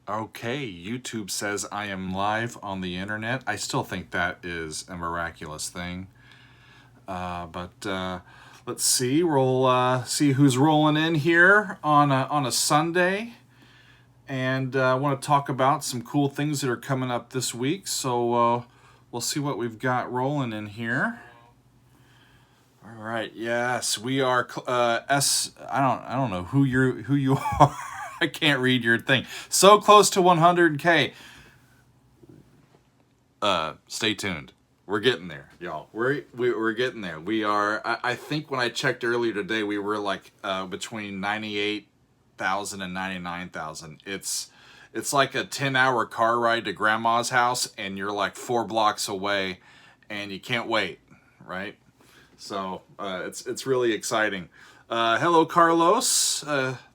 Okay, YouTube says I am live on the internet. I still think that is a miraculous thing. But let's see. We'll see who's rolling in here on a Sunday. And I want to talk about some cool things that are coming up this week. So we'll see what we've got rolling in here. All right. Yes, we are. I don't know who you are. I can't read your thing. So close to 100K. Stay tuned. We're getting there, y'all. We're getting there. We are. I think when I checked earlier today, we were like between 98,000 and 99,000. It's like a 10-hour car ride to grandma's house, and you're like 4 blocks away, and you can't wait, right? So it's really exciting. Hello, Carlos.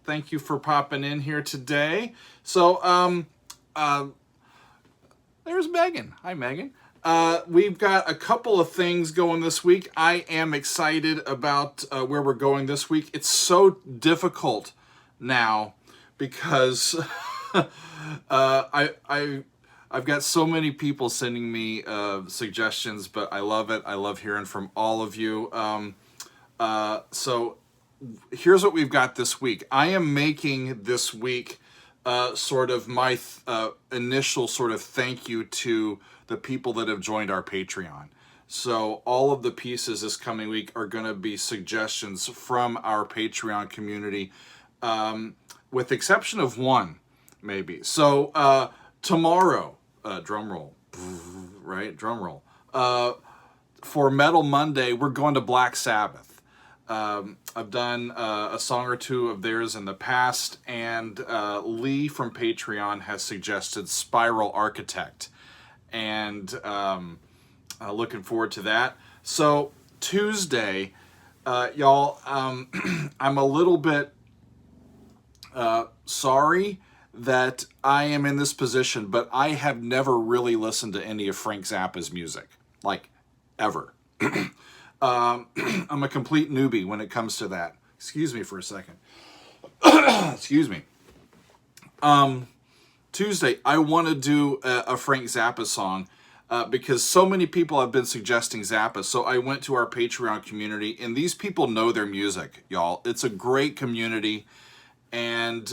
Thank you for popping in here today. So there's Megan. Hi, Megan. We've got a couple of things going this week. I am excited about where we're going this week. It's so difficult now because I've got so many people sending me suggestions, but I love it. I love hearing from all of you. So here's what we've got this week. I am making this week sort of my initial sort of thank you to the people that have joined our Patreon. So all of the pieces this coming week are going to be suggestions from our Patreon community, with the exception of one, maybe. So tomorrow, drum roll, right? Drum roll. For Metal Monday, we're going to Black Sabbath. I've done a song or two of theirs in the past, and Lee from Patreon has suggested Spiral Architect, and looking forward to that. So Tuesday, y'all, I'm a little bit sorry that I am in this position, but I have never really listened to any of Frank Zappa's music, like ever. I'm a complete newbie when it comes to that. Excuse me for a second. Excuse me. Tuesday, I want to do a Frank Zappa song because so many people have been suggesting Zappa. So I went to our Patreon community, and these people know their music, y'all. It's a great community, and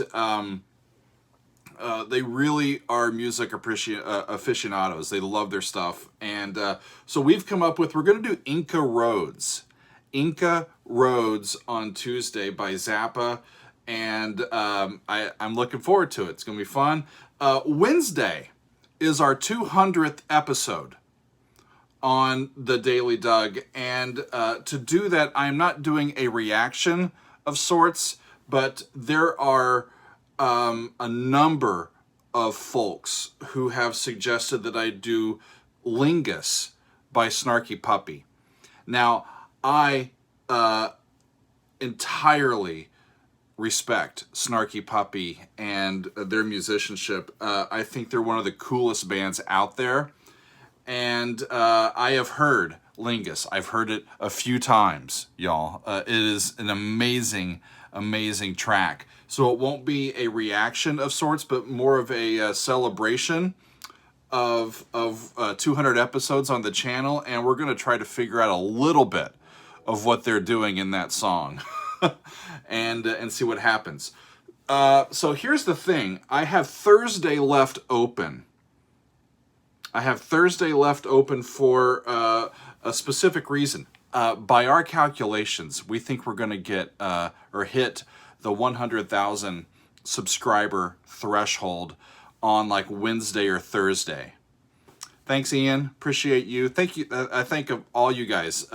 they really are music aficionados. They love their stuff. And so we've come up with, we're going to do Inca Roads. Inca Roads on Tuesday by Zappa. And I'm looking forward to it. It's going to be fun. Wednesday is our 200th episode on the Daily Doug. And to do that, I'm not doing a reaction of sorts, but there are a number of folks who have suggested that I do Lingus by Snarky Puppy. Now, I entirely respect Snarky Puppy and their musicianship. I think they're one of the coolest bands out there. And I have heard Lingus. I've heard it a few times, y'all. It is an amazing, amazing track. So it won't be a reaction of sorts, but more of a celebration of 200 episodes on the channel. And we're going to try to figure out a little bit of what they're doing in that song and see what happens. So here's the thing. I have Thursday left open. I have Thursday left open for a specific reason. By our calculations, we think we're going to get or hit the 100,000 subscriber threshold on like Wednesday or Thursday. Thanks, Ian. Appreciate you. Thank you. I thank of all you guys.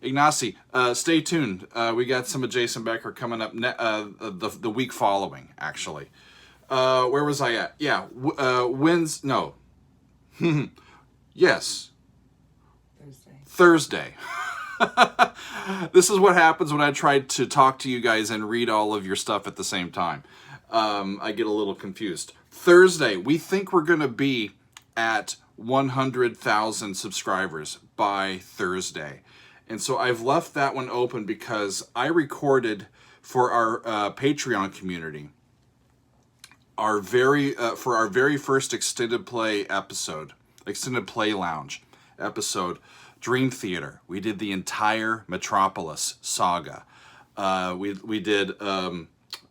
Ignacy, stay tuned. We got some of Jason Becker coming up the week following, actually. Where was I at? Yeah, no. Yes. Thursday. This is what happens when I try to talk to you guys and read all of your stuff at the same time. I get a little confused. Thursday, we think we're going to be at 100,000 subscribers by Thursday. And so I've left that one open because I recorded for our Patreon community our very for our very first extended play episode, extended play lounge episode, Dream Theater. We did the entire Metropolis saga. We did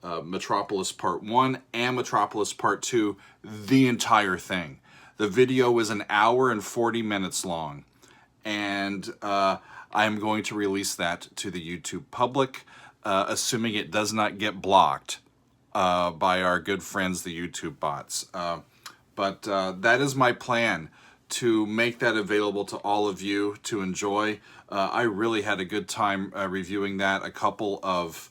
Metropolis Part 1 and Metropolis Part 2, the entire thing. The video was an hour and 40 minutes long, and I'm going to release that to the YouTube public, assuming it does not get blocked by our good friends, the YouTube bots. But that is my plan, to make that available to all of you to enjoy. I really had a good time reviewing that a couple of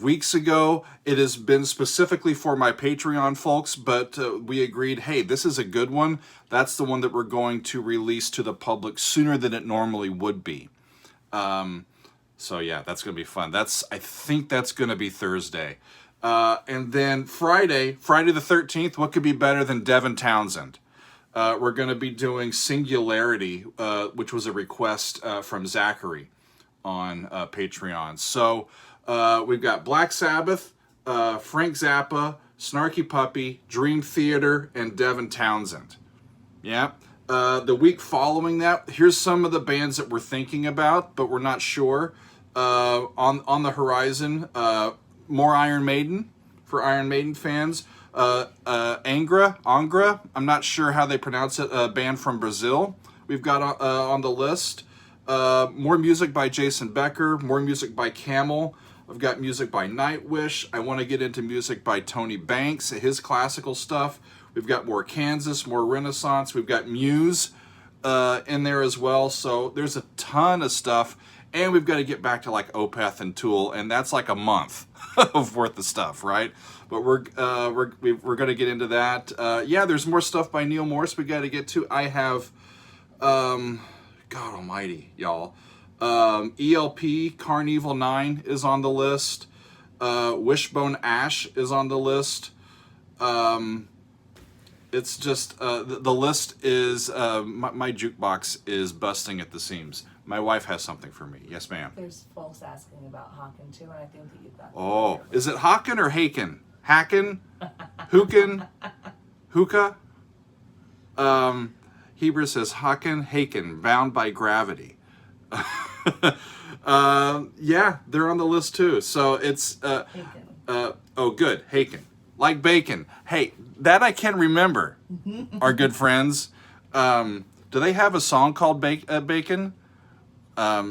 weeks ago. It has been specifically for my Patreon folks, but we agreed, hey, this is a good one. That's the one that we're going to release to the public sooner than it normally would be. So yeah, that's going to be fun. I think that's going to be Thursday. And then Friday the 13th, what could be better than Devin Townsend? We're going to be doing Singularity, which was a request from Zachary on Patreon. So we've got Black Sabbath, Frank Zappa, Snarky Puppy, Dream Theater, and Devin Townsend. Yeah. The week following that, here's some of the bands that we're thinking about, but we're not sure. On the horizon, more Iron Maiden for Iron Maiden fans. Angra, I'm not sure how they pronounce it, a band from Brazil. We've got on the list. More music by Jason Becker, more music by Camel. I've got music by Nightwish. I want to get into music by Tony Banks, his classical stuff. We've got more Kansas, more Renaissance. We've got Muse in there as well. So there's a ton of stuff. And we've got to get back to like Opeth and Tool, and that's like a month of worth of stuff, right? But we're going to get into that. Yeah, there's more stuff by Neil Morse we got to get to. I have, God almighty, y'all. ELP, Carnival 9 is on the list. Wishbone Ash is on the list. It's just, the list is, my jukebox is busting at the seams. My wife has something for me. Yes, ma'am. There's folks asking about Hawken too, and I think that you've got. Oh, is it Hawken or Haken? Haken? Hooken? Hookah? Hebrew says Hawken, Haken, Bound by Gravity. Yeah, they're on the list too. So it's, oh, good, Haken. Like bacon. Hey, that I can remember, our good friends. Do they have a song called Bacon? I'll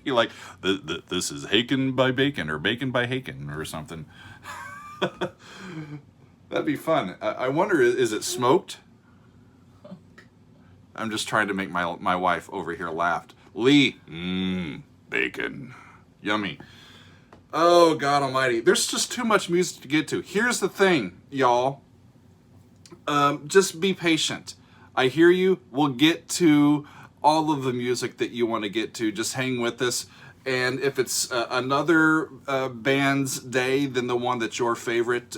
be like, this is Haken by Bacon, or Bacon by Haken, or something. That'd be fun. I wonder, is it smoked? I'm just trying to make my wife over here laugh. Lee, bacon. Yummy. Oh, God almighty. There's just too much music to get to. Here's the thing, y'all. Just be patient. I hear you. We'll get to all of the music that you want to get to. Just hang with us. And if it's another band's day than the one that's your favorite,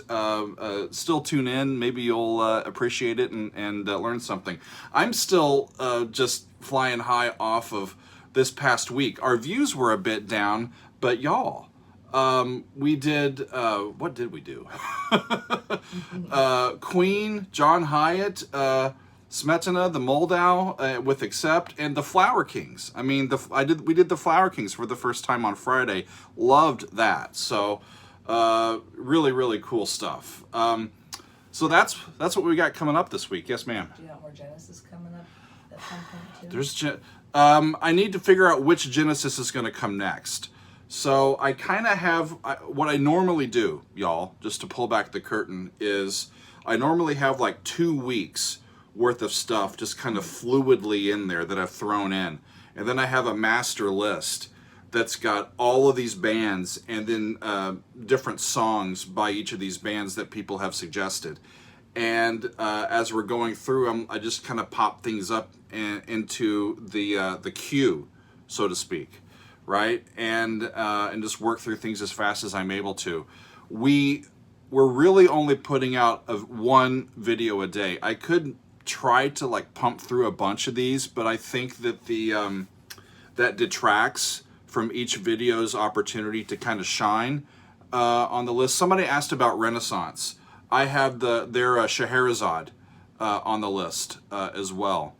still tune in. Maybe you'll appreciate it and learn something. I'm still just flying high off of this past week. Our views were a bit down, but y'all, we did, what did we do? Queen, John Hyatt, Smetana, the Moldau with Accept, and the Flower Kings. I mean, we did the Flower Kings for the first time on Friday. Loved that. So really, really cool stuff. So that's what we got coming up this week. Yes, ma'am. Do you have more Genesis coming up at some point too? There's I need to figure out which Genesis is going to come next. So I kind of have what I normally do, y'all, just to pull back the curtain, is I normally have like 2 weeks worth of stuff just kind of fluidly in there that I've thrown in. And then I have a master list that's got all of these bands and then different songs by each of these bands that people have suggested. And as we're going through them, I just kind of pop things up into the queue, so to speak, right? And just work through things as fast as I'm able to. We're really only putting out one video a day. I could try to like pump through a bunch of these, but I think that that detracts from each video's opportunity to kind of shine. on the list. Somebody asked about Renaissance. I have their Scheherazade on the list as well.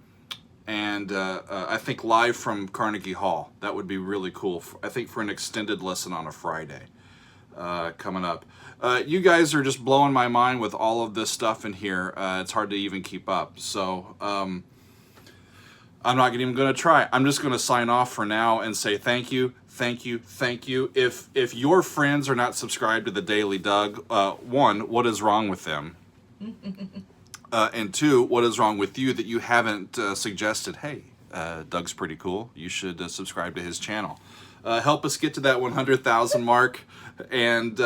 And I think live from Carnegie Hall. That would be really cool. I think for an extended listen on a Friday coming up. You guys are just blowing my mind with all of this stuff in here. It's hard to even keep up. So I'm not even going to try. I'm just going to sign off for now and say thank you, thank you, thank you. If your friends are not subscribed to the Daily Doug, one, what is wrong with them? And two, what is wrong with you that you haven't suggested, hey, Doug's pretty cool, you should subscribe to his channel. Help us get to that 100,000 mark, and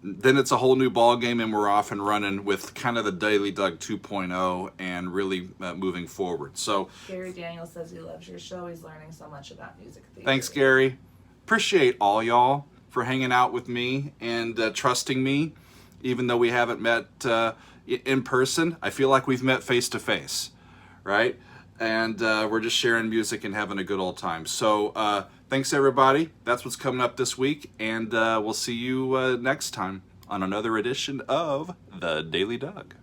then it's a whole new ball game, and we're off and running with kind of the Daily Doug 2.0 and really moving forward. So Gary Daniel says he loves your show. He's learning so much about music theater. thanks, Gary. Appreciate all y'all for hanging out with me and trusting me, even though we haven't met in person. I feel like we've met face to face, right? And we're just sharing music and having a good old time. So thanks, everybody. That's what's coming up this week, and we'll see you next time on another edition of The Daily Doug.